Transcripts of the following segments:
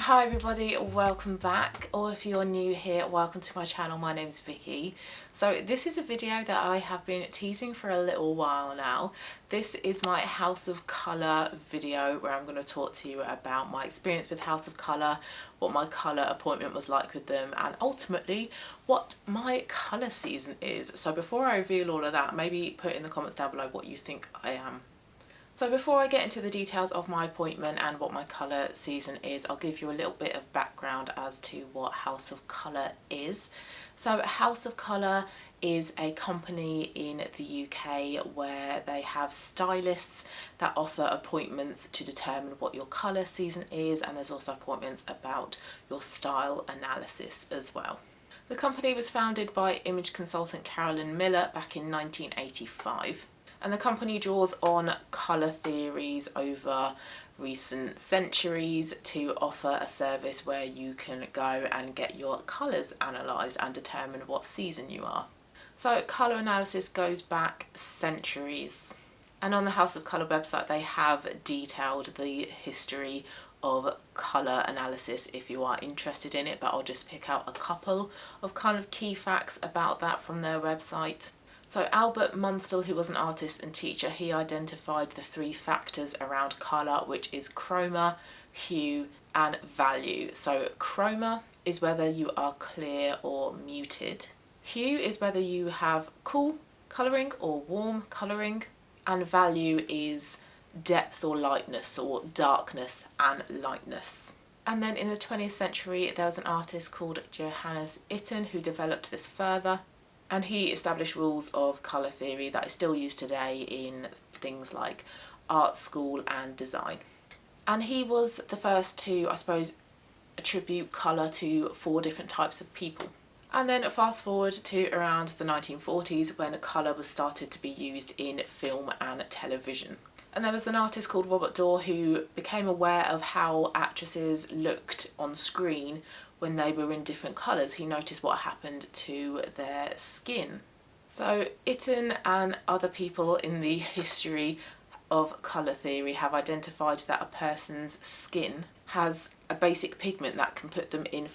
Hi everybody, welcome back, or if you're new here, welcome to my channel. My name's Vicky. So this is a video that I have been teasing for a little while now. This is my House of Colour video where I'm going to talk to you about my experience with House of Colour, what my colour appointment was like with them, and ultimately what my colour season is. So before I reveal all of that, maybe put in the comments down below what you think I am. So before I get into the details of my appointment and what my colour season is, I'll give you a little bit of background as to what House of Colour is. So House of Colour is a company in the UK where they have stylists that offer appointments to determine what your colour season is, and there's also appointments about your style analysis as well. The company was founded by image consultant Carolyn Miller back in 1985. And the company draws on colour theories over recent centuries to offer a service where you can go and get your colours analysed and determine what season you are. So colour analysis goes back centuries. And on the House of Colour website they have detailed the history of colour analysis if you are interested in it, but I'll just pick out a couple of kind of key facts about that from their website. So Albert Munsell, who was an artist and teacher, he identified the three factors around colour, which is chroma, hue and value. So chroma is whether you are clear or muted. Hue is whether you have cool colouring or warm colouring. And value is depth or lightness, or darkness and lightness. And then in the 20th century there was an artist called Johannes Itten who developed this further. And he established rules of colour theory that is still used today in things like art school and design. And he was the first to, I suppose, attribute colour to 4 different types of people. And then fast forward to around the 1940s when colour was started to be used in film and television. And there was an artist called Robert Dorr who became aware of how actresses looked on screen when they were in different colours. He noticed what happened to their skin. So Itten and other people in the history of colour theory have identified that a person's skin has a basic pigment that can put them in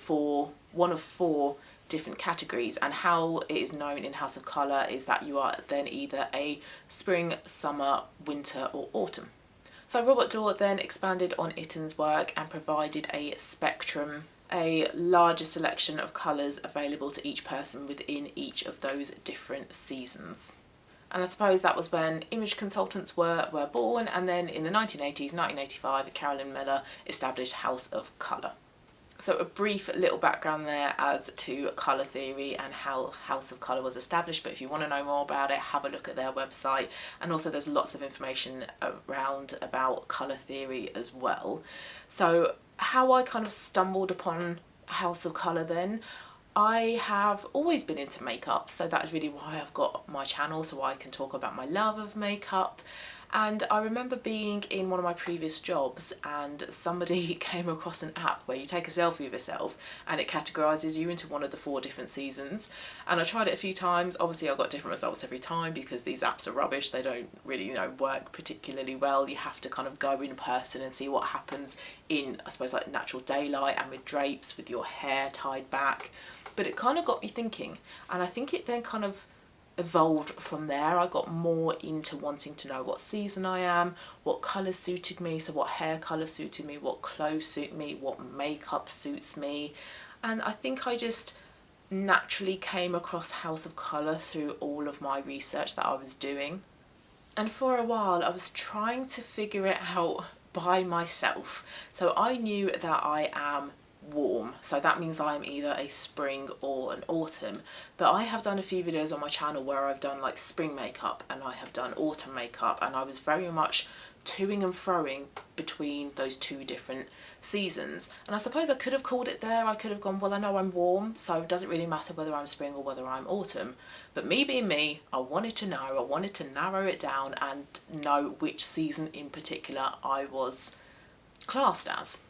one of 4 different categories, and how it is known in House of Colour is that you are then either a spring, summer, winter or autumn. So Robert Dorr then expanded on Itten's work and provided a spectrum, a larger selection of colours available to each person within each of those different seasons. And I suppose that was when image consultants were born, and then in the 1980s, 1985, Carolyn Miller established House of Colour. So a brief little background there as to colour theory and how House of Colour was established, but if you want to know more about it, have a look at their website. And also there's lots of information around about colour theory as well. So how I kind of stumbled upon House of Colour then, I have always been into makeup, so that is really why I've got my channel, so I can talk about my love of makeup. And I remember being in one of my previous jobs and somebody came across an app where you take a selfie of yourself and it categorises you into one of the 4 different seasons. And I tried it a few times. Obviously I got different results every time because these apps are rubbish. They don't really, work particularly well. You have to kind of go in person and see what happens in, I suppose, like natural daylight and with drapes with your hair tied back. But it kind of got me thinking, and I think it then kind of evolved from there. I got more into wanting to know what season I am, what colour suited me, so what hair colour suited me, what clothes suit me, what makeup suits me. And I think I just naturally came across House of Colour through all of my research that I was doing. And for a while I was trying to figure it out by myself. So I knew that I am warm, so that means I'm either a spring or an autumn, but I have done a few videos on my channel where I've done like spring makeup and I have done autumn makeup, and I was very much toing and froing between those 2 different seasons. And I suppose I could have called it there. I could have gone, well, I know I'm warm, so it doesn't really matter whether I'm spring or whether I'm autumn. But me being me, I wanted to know, I wanted to narrow it down and know which season in particular I was classed as.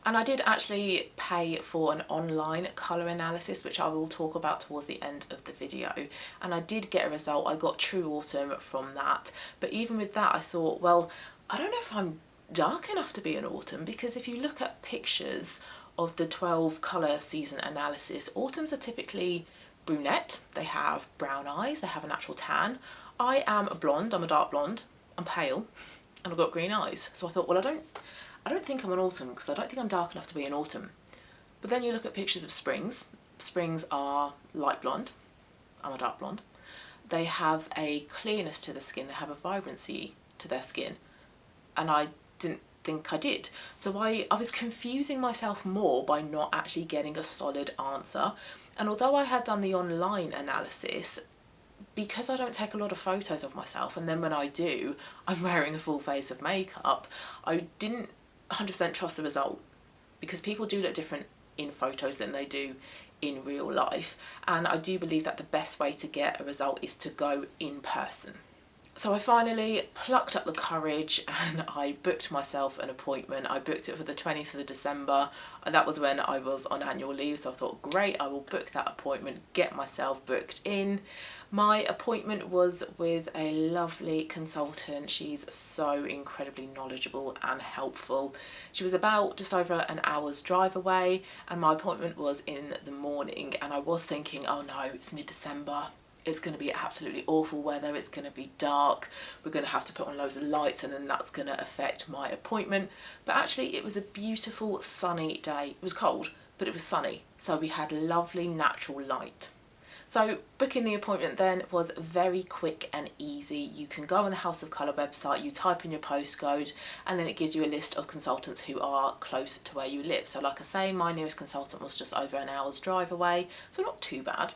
And I did actually pay for an online colour analysis, which I will talk about towards the end of the video. And I did get a result. I got true autumn from that. But even with that, I thought, well, I don't know if I'm dark enough to be an autumn, because if you look at pictures of the 12 colour season analysis, autumns are typically brunette, they have brown eyes, they have a natural tan. I am a blonde, I'm a dark blonde, I'm pale, and I've got green eyes. So I thought, well, I don't think I'm an autumn because I don't think I'm dark enough to be an autumn. But then you look at pictures of springs. Springs are light blonde, I'm a dark blonde. They have a clearness to the skin, they have a vibrancy to their skin, and I didn't think I did. So I was confusing myself more by not actually getting a solid answer. And although I had done the online analysis, because I don't take a lot of photos of myself, and then when I do, I'm wearing a full face of makeup, I didn't 100% trust the result, because people do look different in photos than they do in real life. And I do believe that the best way to get a result is to go in person. So I finally plucked up the courage and I booked myself an appointment. I booked it for the 20th of December. That was when I was on annual leave, so I thought, great, I will book that appointment, get myself booked in. My appointment was with a lovely consultant. She's so incredibly knowledgeable and helpful. She was about just over an hour's drive away, and my appointment was in the morning, and I was thinking, oh no, it's mid-December. It's going to be absolutely awful weather, it's going to be dark, we're going to have to put on loads of lights, and then that's going to affect my appointment. But actually it was a beautiful sunny day. It was cold, but it was sunny, so we had lovely natural light. So booking the appointment then was very quick and easy. You can go on the House of Colour website, you type in your postcode, and then it gives you a list of consultants who are close to where you live. So like I say, my nearest consultant was just over an hour's drive away, so not too bad.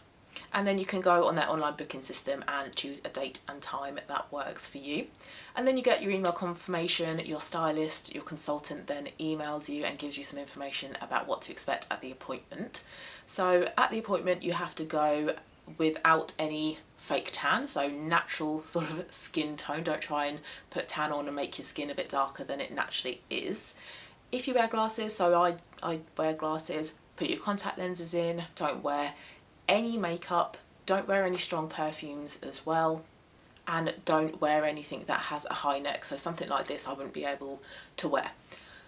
And then you can go on their online booking system and choose a date and time that works for you. And then you get your email confirmation. Your stylist, your consultant then emails you and gives you some information about what to expect at the appointment. So at the appointment you have to go without any fake tan, so natural sort of skin tone. Don't try and put tan on and make your skin a bit darker than it naturally is. If you wear glasses, so I wear glasses, put your contact lenses in, don't wear any makeup, don't wear any strong perfumes as well, and don't wear anything that has a high neck, so something like this I wouldn't be able to wear.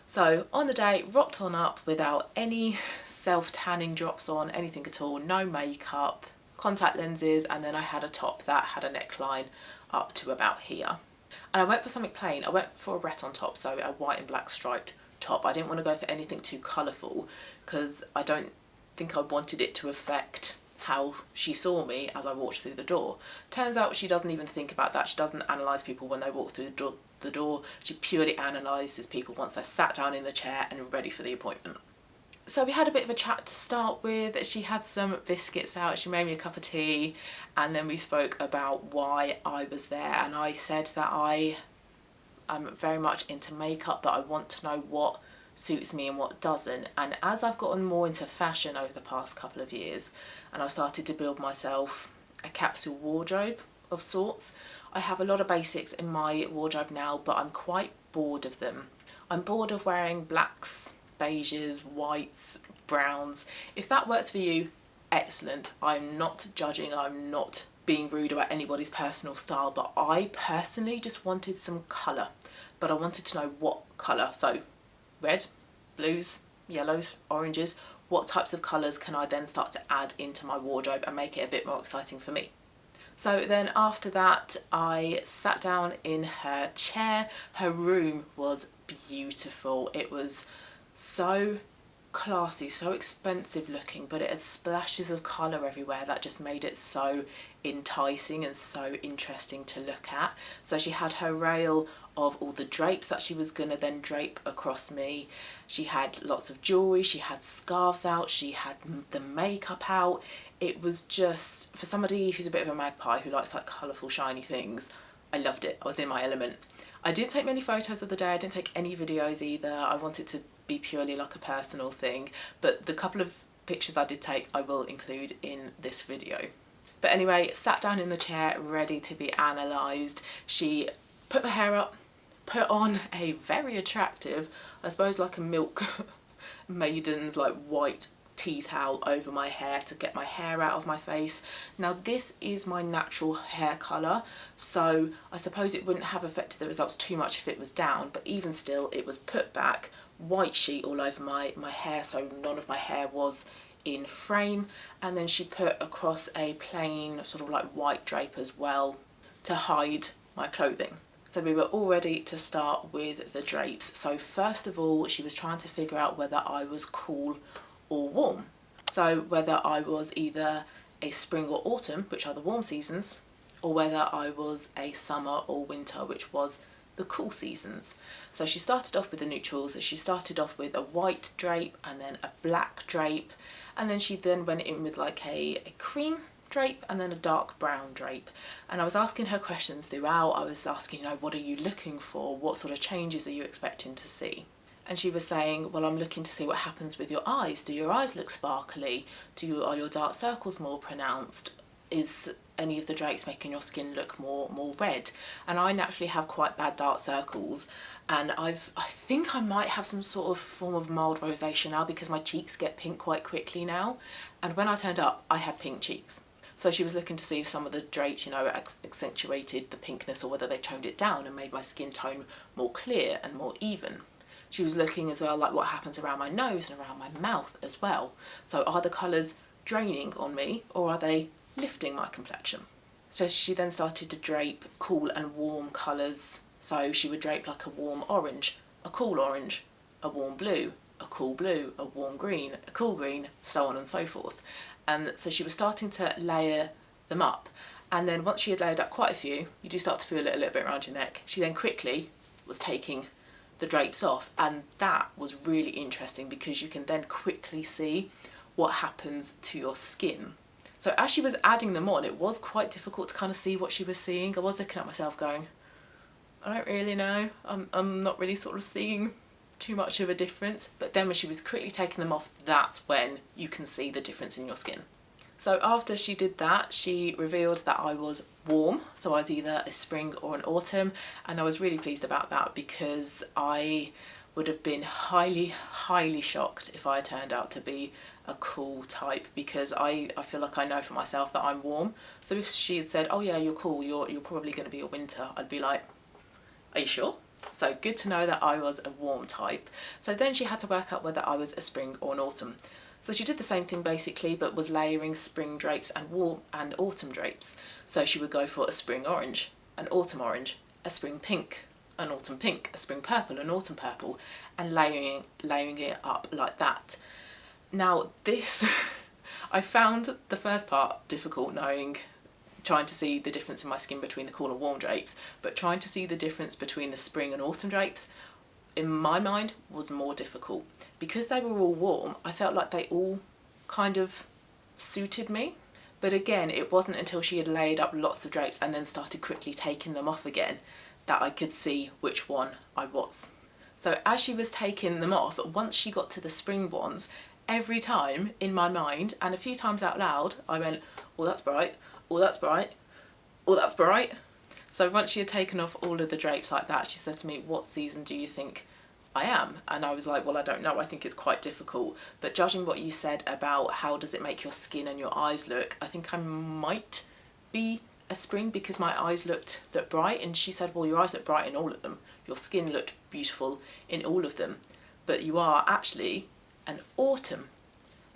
So on the day, rocked on up without any self-tanning drops on, anything at all, no makeup, contact lenses, and then I had a top that had a neckline up to about here. And I went for something plain. I went for a Breton top, so a white and black striped top. I didn't want to go for anything too colourful because I don't think I wanted it to affect how she saw me as I walked through the door. Turns out she doesn't even think about that. She doesn't analyse people when they walk through the door. She purely analyses people once they're sat down in the chair and ready for the appointment. So we had a bit of a chat to start with. She had some biscuits out, she made me a cup of tea, and then we spoke about why I was there. And I said that I am very much into makeup, but I want to know what suits me and what doesn't. And as I've gotten more into fashion over the past couple of years, and I started to build myself a capsule wardrobe of sorts, I have a lot of basics in my wardrobe now, but I'm quite bored of them. I'm bored of wearing blacks, beiges, whites, browns. If that works for you, excellent. I'm not judging, I'm not being rude about anybody's personal style, but I personally just wanted some colour, but I wanted to know what colour. So red, blues, yellows, oranges, what types of colours can I then start to add into my wardrobe and make it a bit more exciting for me? So then after that I sat down in her chair. Her room was beautiful. It was so classy, so expensive looking, but it had splashes of colour everywhere that just made it so enticing and so interesting to look at. So she had her rail of all the drapes that she was gonna then drape across me. She had lots of jewellery, she had scarves out, she had the makeup out. It was just, for somebody who's a bit of a magpie who likes like colourful shiny things, I loved it. I was in my element. I didn't take many photos of the day, I didn't take any videos either. I wanted to be purely like a personal thing, but the couple of pictures I did take I will include in this video. But anyway, sat down in the chair ready to be analysed. She put my hair up, put on a very attractive, I suppose like a milk maiden's like white tea towel over my hair to get my hair out of my face. Now this is my natural hair colour, so I suppose it wouldn't have affected the results too much if it was down, but even still it was put back white sheet all over my hair, so none of my hair was in frame, and then she put across a plain sort of like white drape as well to hide my clothing. So we were all ready to start with the drapes. So first of all, she was trying to figure out whether I was cool or warm. So whether I was either a spring or autumn, which are the warm seasons, or whether I was a summer or winter, which was the cool seasons. So she started off with the neutrals. She started off with a white drape and then a black drape, and then she then went in with like a cream drape and then a dark brown drape. And I was asking her questions throughout. I was asking, you know, what are you looking for? What sort of changes are you expecting to see? And she was saying, well, I'm looking to see what happens with your eyes. Do your eyes look sparkly? Are your dark circles more pronounced? Is any of the drapes making your skin look more red? And I naturally have quite bad dark circles, and I think I might have some sort of form of mild rosacea now, because my cheeks get pink quite quickly now, and when I turned up I had pink cheeks. So she was looking to see if some of the drapes, you know, accentuated the pinkness, or whether they toned it down and made my skin tone more clear and more even. She was looking as well like what happens around my nose and around my mouth as well. So are the colours draining on me, or are they lifting my complexion? So she then started to drape cool and warm colours. So she would drape like a warm orange, a cool orange, a warm blue, a cool blue, a warm green, a cool green, so on and so forth. And so she was starting to layer them up. And then once she had layered up quite a few, you do start to feel it a little bit around your neck. She then quickly was taking the drapes off, and that was really interesting because you can then quickly see what happens to your skin. So as she was adding them on, it was quite difficult to kind of see what she was seeing. I was looking at myself going, I don't really know, I'm not really sort of seeing too much of a difference. But then when she was quickly taking them off, that's when you can see the difference in your skin. So after she did that, she revealed that I was warm, so I was either a spring or an autumn, and I was really pleased about that, because I would have been highly shocked if I turned out to be a cool type, because I feel like I know for myself that I'm warm. So if she had said, oh yeah, you're cool, you're probably going to be a winter, I'd be like, are you sure? So good to know that I was a warm type. So then she had to work out whether I was a spring or an autumn. So she did the same thing basically, but was layering spring drapes and warm and autumn drapes. So she would go for a spring orange, an autumn orange, a spring pink, an autumn pink, a spring purple, an autumn purple, and layering it up like that. Now this, I found the first part difficult, trying to see the difference in my skin between the cool and warm drapes, but trying to see the difference between the spring and autumn drapes, in my mind, was more difficult. Because they were all warm, I felt like they all kind of suited me. But again, it wasn't until she had laid up lots of drapes and then started quickly taking them off again that I could see which one I was. So as she was taking them off, once she got to the spring ones, every time in my mind, and a few times out loud, I went, oh that's bright, oh that's bright, oh that's bright. So once she had taken off all of the drapes like that, she said to me, what season do you think I am? And I was like, well, I don't know, I think it's quite difficult. But judging what you said about how does it make your skin and your eyes look, I think I might be a spring, because my eyes looked bright. And she said, well, your eyes look bright in all of them. Your skin looked beautiful in all of them. But you are actually an autumn.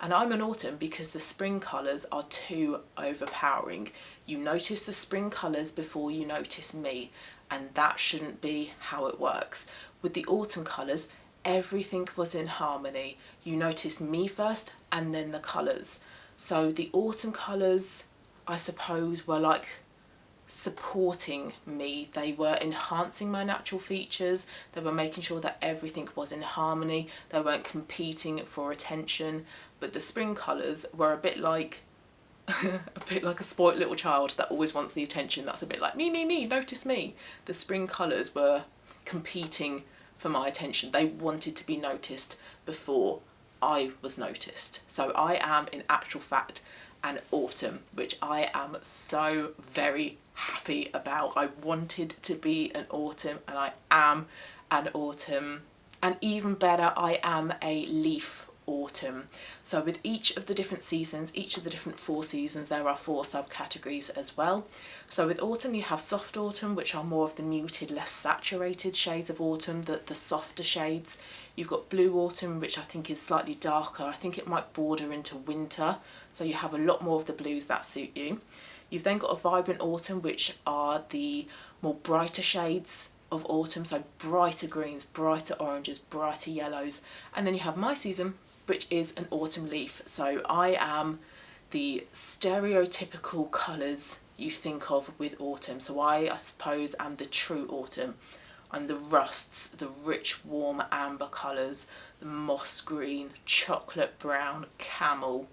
And I'm an autumn because the spring colours are too overpowering. You notice the spring colours before you notice me, and that shouldn't be how it works. With the autumn colours, everything was in harmony. You noticed me first and then the colours. So the autumn colours, I suppose, were like supporting me. They were enhancing my natural features. They were making sure that everything was in harmony. They weren't competing for attention. But the spring colours were a bit like a spoilt little child that always wants the attention. That's a bit like me, notice me. The spring colours were competing for my attention. They wanted to be noticed before I was noticed. So I am in actual fact an autumn, which I am so very happy about. I wanted to be an autumn, and I am an autumn. And even better, I am a leaf autumn. So with each of the different seasons, each of the different 4 seasons, there are 4 subcategories as well. So with autumn you have soft autumn, which are more of the muted, less saturated shades of autumn, the softer shades. You've got blue autumn, which I think is slightly darker. I think it might border into winter, so you have a lot more of the blues that suit you. You've then got a vibrant autumn, which are the more brighter shades of autumn, so brighter greens, brighter oranges, brighter yellows. And then you have my season, which is an autumn leaf. So I am the stereotypical colours you think of with autumn. So I suppose am the true autumn. I'm the rusts, the rich warm amber colours, the moss green, chocolate brown, camel.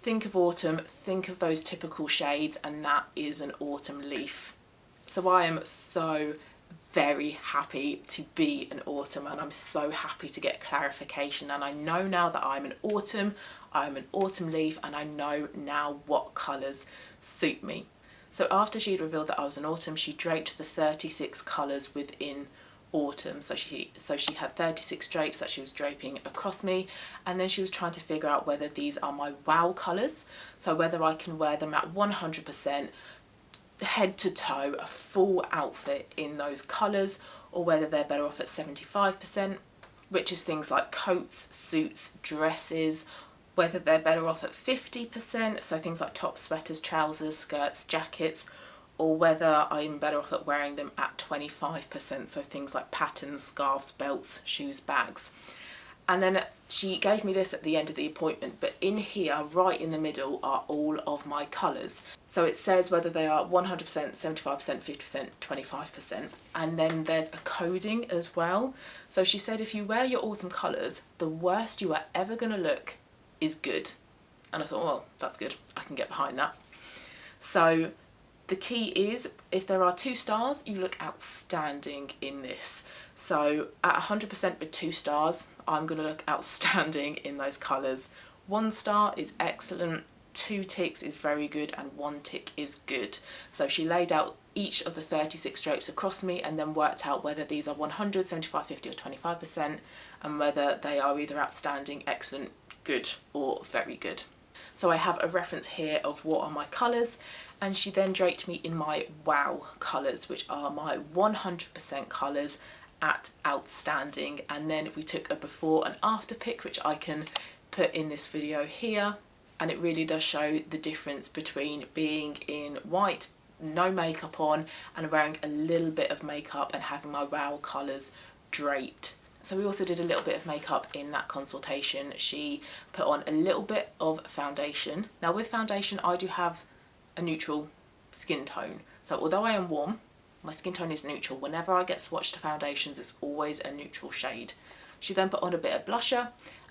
Think of autumn, think of those typical shades, and that is an autumn leaf. So I am so very happy to be an autumn, and I'm so happy to get clarification, and I know now that I'm an autumn leaf, and I know now what colours suit me. So after she'd revealed that I was an autumn, she draped the 36 colours within autumn. So she had 36 drapes that she was draping across me, and then she was trying to figure out whether these are my wow colours, so whether I can wear them at 100% head to toe, a full outfit in those colours, or whether they're better off at 75%, which is things like coats, suits, dresses, whether they're better off at 50%, so things like tops, sweaters, trousers, skirts, jackets, or whether I'm better off at wearing them at 25%, so things like patterns, scarves, belts, shoes, bags. And then she gave me this at the end of the appointment, but in here, right in the middle, are all of my colours. So it says whether they are 100%, 75%, 50%, 25%, and then there's a coding as well. So she said if you wear your autumn colours, the worst you are ever going to look is good. And I thought, well, that's good, I can get behind that. So the key is, if there are 2 stars, you look outstanding in this. So at 100% with 2 stars, I'm going to look outstanding in those colours. 1 star is excellent, 2 ticks is very good, and 1 tick is good. So she laid out each of the 36 drapes across me and then worked out whether these are 100, 75, 50 or 25%, and whether they are either outstanding, excellent, good or very good. So I have a reference here of what are my colours, and she then draped me in my wow colours, which are my 100% colours at outstanding. And then we took a before and after pic, which I can put in this video here, and it really does show the difference between being in white, no makeup on, and wearing a little bit of makeup and having my wow colours draped. So we also did a little bit of makeup in that consultation. She put on a little bit of foundation. Now with foundation, I do have a neutral skin tone. So although I am warm, my skin tone is neutral. Whenever I get swatched to foundations, it's always a neutral shade. She then put on a bit of blusher,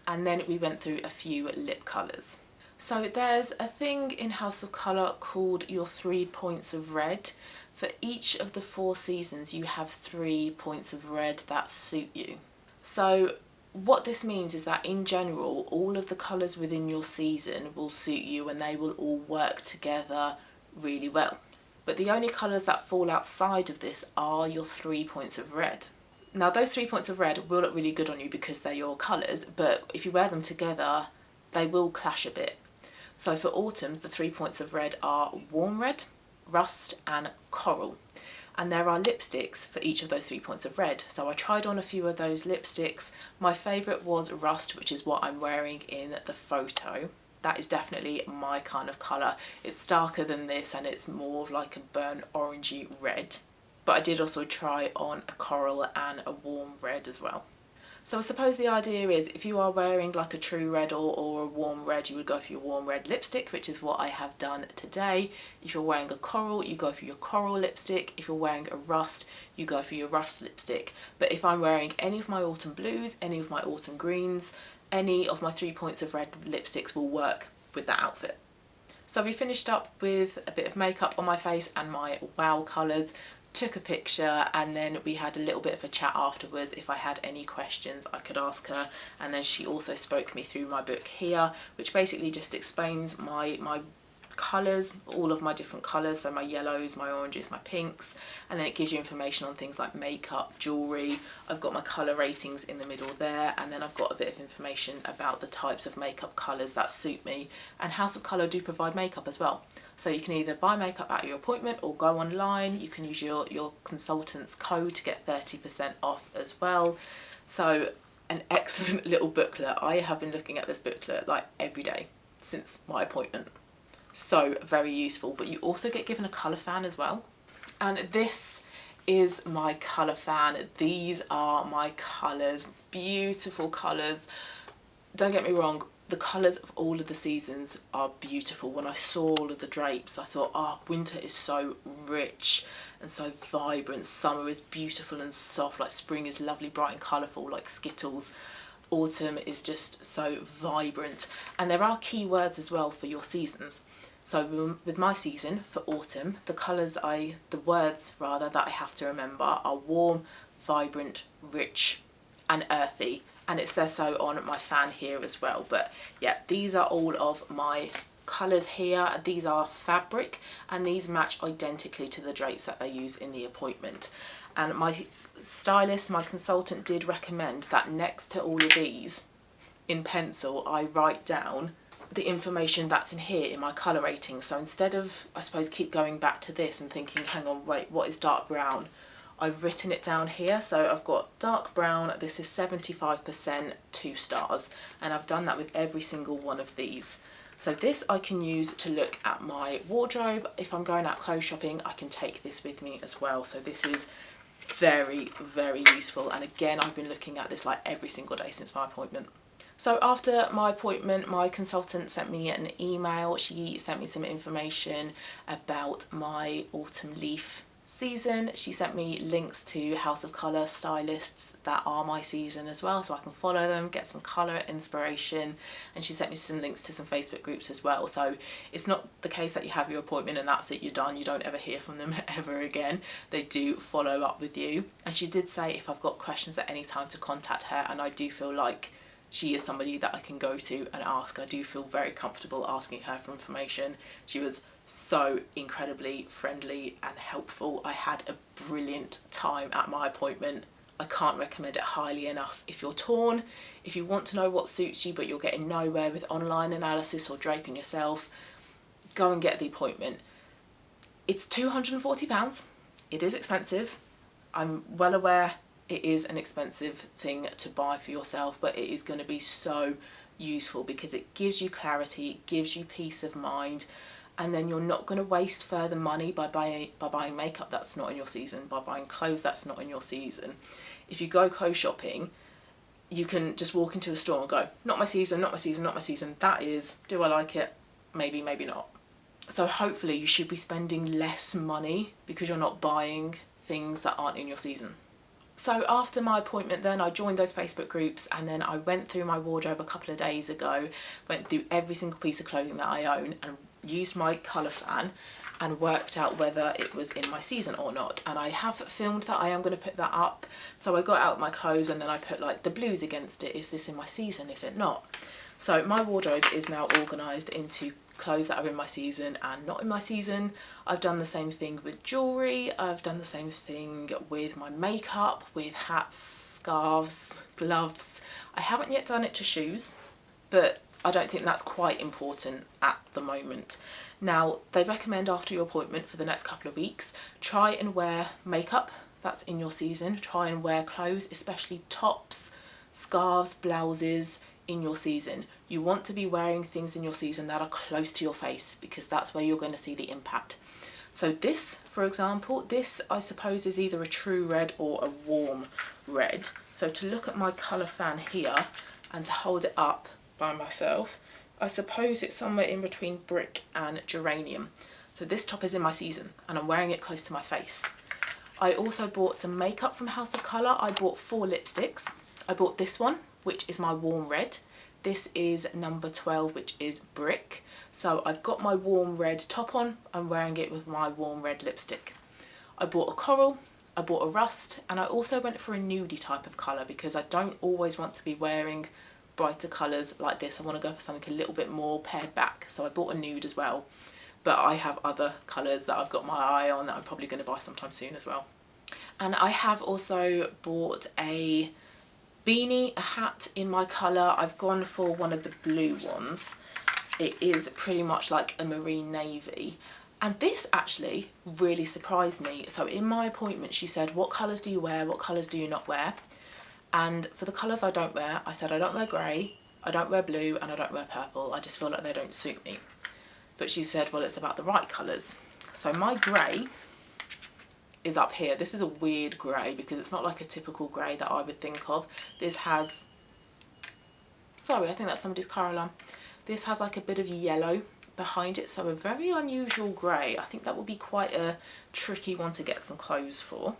and then we went through a few lip colours. So there's a thing in House of Colour called your 3 points of red. For each of the 4 seasons, you have 3 points of red that suit you. So what this means is that in general, all of the colours within your season will suit you, and they will all work together really well. But the only colours that fall outside of this are your 3 points of red. Now those 3 points of red will look really good on you because they're your colours, but if you wear them together, they will clash a bit. So for autumns, the 3 points of red are warm red, rust and coral. And there are lipsticks for each of those 3 points of red. So I tried on a few of those lipsticks. My favourite was Rust, which is what I'm wearing in the photo. That is definitely my kind of colour. It's darker than this and it's more of like a burnt orangey red. But I did also try on a coral and a warm red as well. So I suppose the idea is if you are wearing like a true red or a warm red, you would go for your warm red lipstick, which is what I have done today. If you're wearing a coral, you go for your coral lipstick. If you're wearing a rust, you go for your rust lipstick. But if I'm wearing any of my autumn blues, any of my autumn greens, any of my 3 points of red lipsticks will work with that outfit. So we finished up with a bit of makeup on my face and my wow colours. Took a picture, and then we had a little bit of a chat afterwards. If I had any questions, I could ask her, and then she also spoke me through my book here, which basically just explains my colours, all of my different colours, so my yellows, my oranges, my pinks, and then it gives you information on things like makeup, jewellery. I've got my colour ratings in the middle there, and then I've got a bit of information about the types of makeup colours that suit me, and House of Colour do provide makeup as well. So you can either buy makeup at your appointment or go online. You can use your consultant's code to get 30% off as well. So an excellent little booklet. I have been looking at this booklet like every day since my appointment. So very useful. But you also get given a colour fan as well. And this is my colour fan. These are my colours. Beautiful colours. Don't get me wrong, the colours of all of the seasons are beautiful. When I saw all of the drapes, I thought, oh, winter is so rich and so vibrant. Summer is beautiful and soft, like spring is lovely, bright and colourful, like Skittles. Autumn is just so vibrant. And there are key words as well for your seasons. So with my season for autumn, the words rather that I have to remember are warm, vibrant, rich and earthy. And it says so on my fan here as well. But yeah, these are all of my colours here. These are fabric and these match identically to the drapes that they use in the appointment. And my stylist, my consultant, did recommend that next to all of these in pencil, I write down the information that's in here in my colour rating. So instead of, I suppose, keep going back to this and thinking, hang on, wait, what is dark brown? I've written it down here. So I've got dark brown, this is 75%, 2 stars. And I've done that with every single one of these. So this I can use to look at my wardrobe. If I'm going out clothes shopping, I can take this with me as well. So this is very, very useful. And again, I've been looking at this like every single day since my appointment. So after my appointment, my consultant sent me an email. She sent me some information about my autumn leaf season. She sent me links to House of Colour stylists that are my season as well, so I can follow them, get some colour inspiration. And she sent me some links to some Facebook groups as well. So it's not the case that you have your appointment and that's it, you're done, you don't ever hear from them ever again. They do follow up with you. And she did say if I've got questions at any time to contact her, and I do feel like she is somebody that I can go to and ask. I do feel very comfortable asking her for information. She was so incredibly friendly and helpful. I had a brilliant time at my appointment. I can't recommend it highly enough. If you're torn, if you want to know what suits you but you're getting nowhere with online analysis or draping yourself, go and get the appointment. It's £240. It is expensive. I'm well aware it is an expensive thing to buy for yourself, but it is going to be so useful because it gives you clarity, it gives you peace of mind, and then you're not going to waste further money by buying makeup that's not in your season, by buying clothes that's not in your season. If you go clothes shopping, you can just walk into a store and go, not my season, not my season, not my season. That is, do I like it? Maybe, maybe not. So hopefully you should be spending less money because you're not buying things that aren't in your season. So after my appointment then, I joined those Facebook groups and then I went through my wardrobe a couple of days ago, went through every single piece of clothing that I own and used my colour fan and worked out whether it was in my season or not. And I have filmed that, I am going to put that up. So I got out my clothes and then I put like the blues against it. Is this in my season? Is it not? So my wardrobe is now organised into clothes that are in my season and not in my season. I've done the same thing with jewellery. I've done the same thing with my makeup, with hats, scarves, gloves. I haven't yet done it to shoes, but I don't think that's quite important at the moment. Now, they recommend after your appointment for the next couple of weeks, try and wear makeup that's in your season. Try and wear clothes, especially tops, scarves, blouses, in your season. You want to be wearing things in your season that are close to your face because that's where you're going to see the impact. So this, for example, this I suppose is either a true red or a warm red. So to look at my colour fan here and to hold it up by myself, I suppose it's somewhere in between brick and geranium. So this top is in my season and I'm wearing it close to my face. I also bought some makeup from House of Colour. I bought 4 lipsticks. I bought this one, which is my warm red. This is number 12, which is brick. So I've got my warm red top on, I'm wearing it with my warm red lipstick. I bought a coral, I bought a rust, and I also went for a nudie type of colour because I don't always want to be wearing brighter colours like this. I want to go for something a little bit more pared back, so I bought a nude as well. but I have other colours that I've got my eye on that I'm probably going to buy sometime soon as well. And I have also bought a beanie, a hat in my colour. I've gone for one of the blue ones. It is pretty much like a marine navy. And this actually really surprised me. So in my appointment, she said, what colours do you wear? What colours do you not wear? And for the colours I don't wear, I said I don't wear grey, I don't wear blue, and I don't wear purple. I just feel like they don't suit me. But she said, well, it's about the right colours. So my grey is up here. This is a weird grey because it's not like a typical grey that I would think of. This has, sorry, I think that's somebody's car alarm. This has like a bit of yellow behind it, so a very unusual grey. I think that would be quite a tricky one to get some clothes for.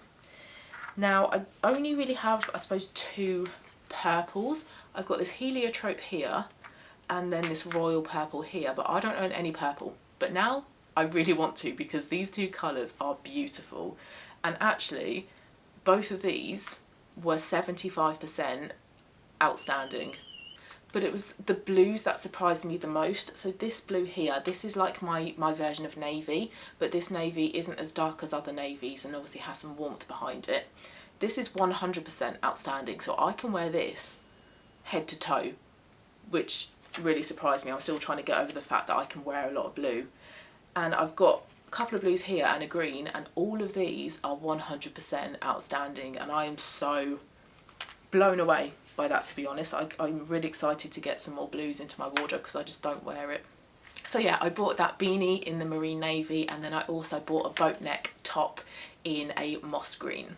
Now, I only really have, I suppose, two purples. I've got this heliotrope here and then this royal purple here, but I don't own any purple. But now I really want to, because these two colours are beautiful. And actually, both of these were 75% outstanding. But it was the blues that surprised me the most. So this blue here, this is like my version of navy, but this navy isn't as dark as other navies and obviously has some warmth behind it. This is 100% outstanding, so I can wear this head to toe, which really surprised me. I'm still trying to get over the fact that I can wear a lot of blue. And I've got a couple of blues here and a green, and all of these are 100% outstanding, and I am so blown away by that, to be honest. I'm really excited to get some more blues into my wardrobe because I just don't wear it. So yeah, I bought that beanie in the marine navy, and then I also bought a boat neck top in a moss green.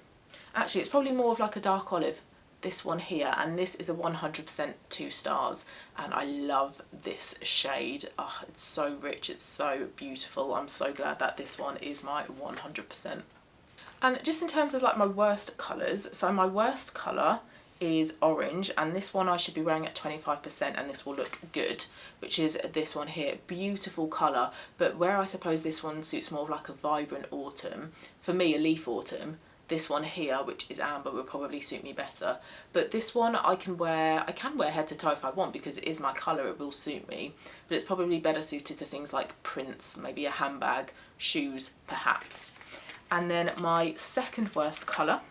Actually, it's probably more of like a dark olive, this one here, and this is a 100% 2 stars, and I love this shade. Oh, it's so rich, it's so beautiful. I'm so glad that this one is my 100%. And just in terms of like my worst colours, so my worst colour is orange, and this one I should be wearing at 25% and this will look good, which is this one here. Beautiful colour, but where I suppose this one suits more of like a vibrant autumn, for me a leaf autumn, this one here, which is amber, will probably suit me better. But this one I can wear head to toe if I want, because it is my colour, it will suit me, but it's probably better suited to things like prints, maybe a handbag, shoes perhaps. And then my second worst colour,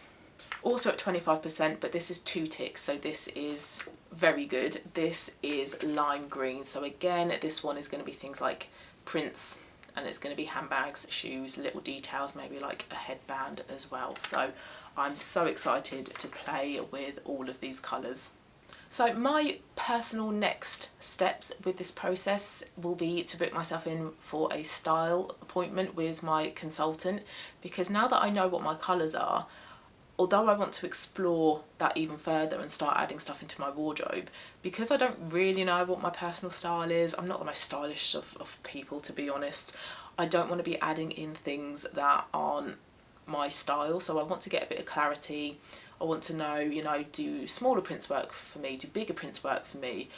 also at 25%, but this is 2 ticks, so this is very good. This is lime green, so again this one is going to be things like prints, and it's going to be handbags, shoes, little details, maybe like a headband as well. So I'm so excited to play with all of these colours. So my personal next steps with this process will be to book myself in for a style appointment with my consultant, because now that I know what my colours are, although I want to explore that even further and start adding stuff into my wardrobe, because I don't really know what my personal style is, I'm not the most stylish of people, to be honest. I don't want to be adding in things that aren't my style, so I want to get a bit of clarity. I want to know, you know, do smaller prints work for me? Do bigger prints work for me?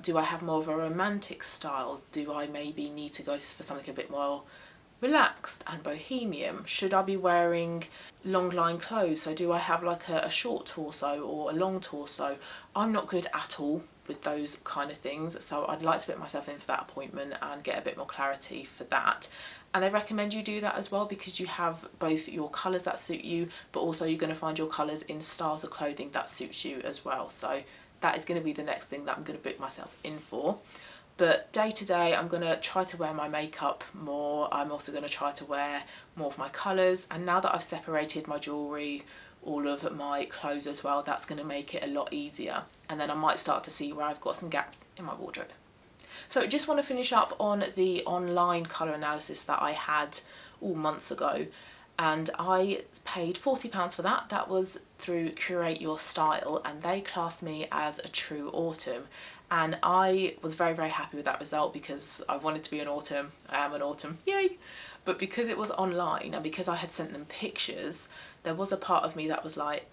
Do I have more of a romantic style? Do I maybe need to go for something a bit more relaxed and bohemian? Should I be wearing long line clothes? So do I have like a short torso or a long torso? I'm not good at all with those kind of things, so I'd like to put myself in for that appointment and get a bit more clarity for that. And they recommend you do that as well, because you have both your colours that suit you, but also you're going to find your colours in styles of clothing that suits you as well. So that is going to be the next thing that I'm going to book myself in for. But day to day, I'm going to try to wear my makeup more. I'm also going to try to wear more of my colours. And now that I've separated my jewellery, all of my clothes as well, that's going to make it a lot easier. And then I might start to see where I've got some gaps in my wardrobe. So just want to finish up on the online colour analysis that I had all months ago. And I paid £40 for that. That was through Curate Your Style, and they classed me as a true autumn. And I was very, very happy with that result, because I wanted to be an autumn. I am an autumn, yay! But because it was online and because I had sent them pictures, there was a part of me that was like,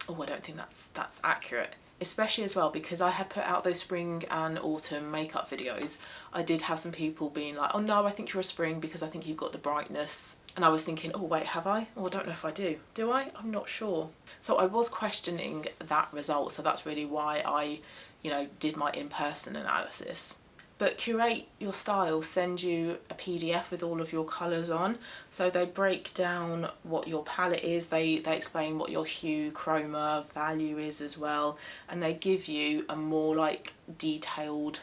oh, I don't think that's accurate. Especially as well because I had put out those spring and autumn makeup videos. I did have some people being like, oh no, I think you're a spring because I think you've got the brightness. And I was thinking, oh wait, have I? Oh, I don't know if I do. Do I? I'm not sure. So I was questioning that result. So that's really why I, you know, did my in-person analysis. But Curate Your Style send you a PDF with all of your colours on. So they break down what your palette is, they explain what your hue, chroma, value is as well, and they give you a more like detailed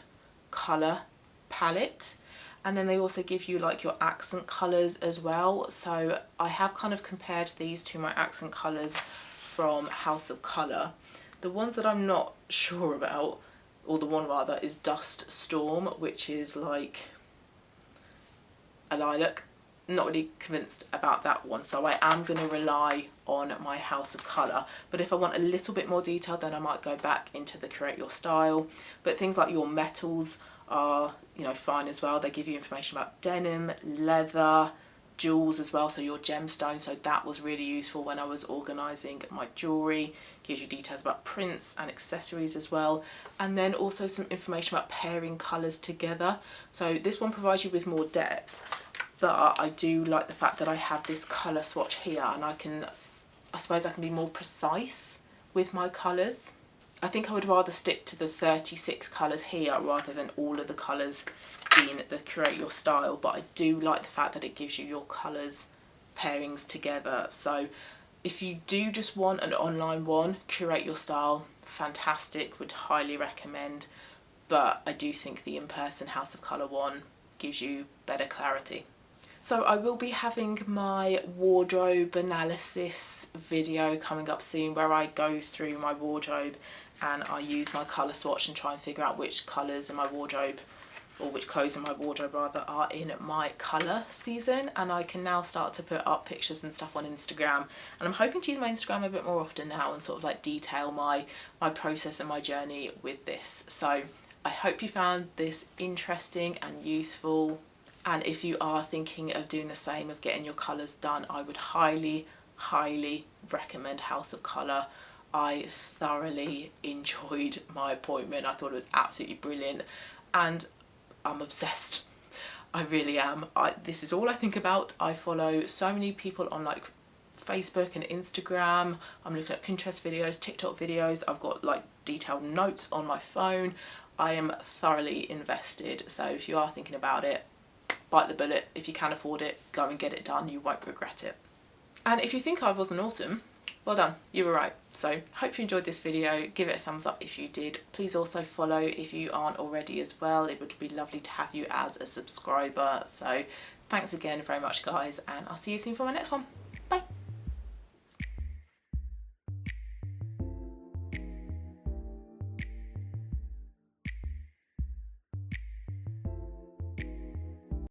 colour palette. And then they also give you like your accent colours as well. So I have kind of compared these to my accent colours from House of Colour. The ones that I'm not sure about, or the one rather, is Dust Storm, which is like a lilac. Not really convinced about that one, so I am going to rely on my House of Colour. But if I want a little bit more detail, then I might go back into the Curate Your Style. But things like your metals are, you know, fine as well. They give you information about denim, leather, jewels as well, so your gemstones. So that was really useful when I was organising my jewellery. Gives you details about prints and accessories as well, and then also some information about pairing colours together. So this one provides you with more depth, but I do like the fact that I have this colour swatch here, and I suppose I can be more precise with my colours. I think I would rather stick to the 36 colours here rather than all of the colours in the Curate Your Style, but I do like the fact that it gives you your colours pairings together. So if you do just want an online one, Curate Your Style, fantastic, would highly recommend, but I do think the in-person House of Colour one gives you better clarity. So I will be having my wardrobe analysis video coming up soon, where I go through my wardrobe and I use my colour swatch and try and figure out which colours in my wardrobe, or which clothes in my wardrobe rather, are in my colour season. And I can now start to put up pictures and stuff on Instagram, and I'm hoping to use my Instagram a bit more often now and sort of like detail my process and my journey with this. So I hope you found this interesting and useful, and if you are thinking of doing the same, of getting your colours done, I would highly recommend House of Colour. I thoroughly enjoyed my appointment. I thought it was absolutely brilliant, and I'm obsessed. I really am. This is all I think about. I follow so many people on like Facebook and Instagram. I'm looking at Pinterest videos, TikTok videos. I've got like detailed notes on my phone. I am thoroughly invested. So if you are thinking about it, bite the bullet. If you can afford it, go and get it done. You won't regret it. And if you think I was an autumn, well done, you were right. So hope you enjoyed this video. Give it a thumbs up if you did. Please also follow if you aren't already as well. It would be lovely to have you as a subscriber. So thanks again very much, guys, and I'll see you soon for my next one.